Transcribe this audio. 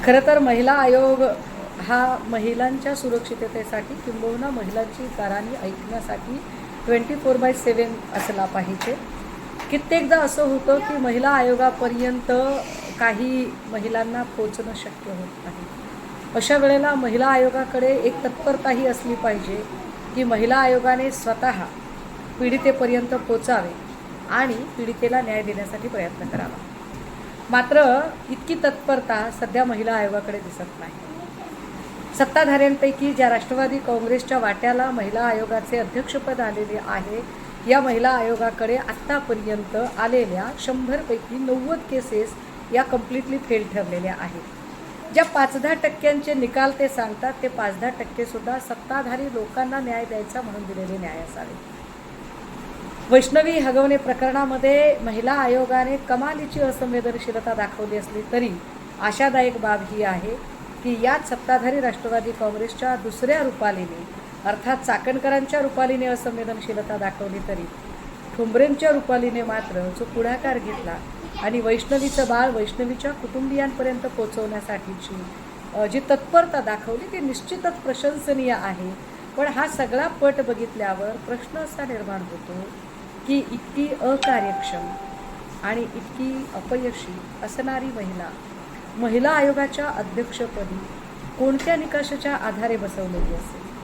खरं तर महिला आयोग हा महिलांच्या सुरक्षिततेसाठी किंबहुना महिलांची गाऱ्हाणी ऐकण्यासाठी 24/7 असला पाहिजे. कित्येकदा असं होतं की महिला आयोगापर्यंत काही महिलांना पोचणं शक्य होत नाही. अशा वेळेला महिला आयोगाकडे एक तत्परताही असली पाहिजे की महिला आयोगाने स्वतः पीडितेपर्यंत पोचावे आणि पीडितेला न्याय देण्यासाठी प्रयत्न करावा. मात्र इतकी तत्परता सध्या महिला आयोगाकडे दिसत नाही. सत्ताधाऱ्यांपैकी ज्या राष्ट्रवादी काँग्रेसच्या वाट्याला महिला आयोगाचे अध्यक्षपद आलेले आहे, या महिला आयोगाकडे आत्तापर्यंत आलेल्या 100 पैकी 90 केसेस या कम्प्लिटली फेल ठरलेल्या आहेत. ज्या 5-10% निकाल ते सांगतात ते 5-10% सुद्धा सत्ताधारी लोकांना न्याय द्यायचा म्हणून दिलेले न्याय असावे. वैष्णवी हगवणे प्रकरणामध्ये महिला आयोगाने कमालीची असंवेदनशीलता दाखवली असली तरी आशादायक बाब ही आहे की याच सत्ताधारी राष्ट्रवादी काँग्रेसच्या दुसऱ्या रुपालीने अर्थात चाकणकरांच्या रुपालीने असंवेदनशीलता दाखवली तरी ठोंबरेंच्या रुपालीने मात्र जो पुढाकार घेतला आणि वैष्णवीचं बाळ वैष्णवीच्या कुटुंबियांपर्यंत पोहोचवण्यासाठीची जी तत्परता दाखवली ती निश्चितच प्रशंसनीय आहे. पण हा सगळा पट बघितल्यावर प्रश्न असा निर्माण होतो की इतकी अकार्यक्षम आणि इतकी अपयशी असणारी महिला आयोगाच्या अध्यक्षपदी कोणत्या निकषाच्या आधारे बसवलेली असेल.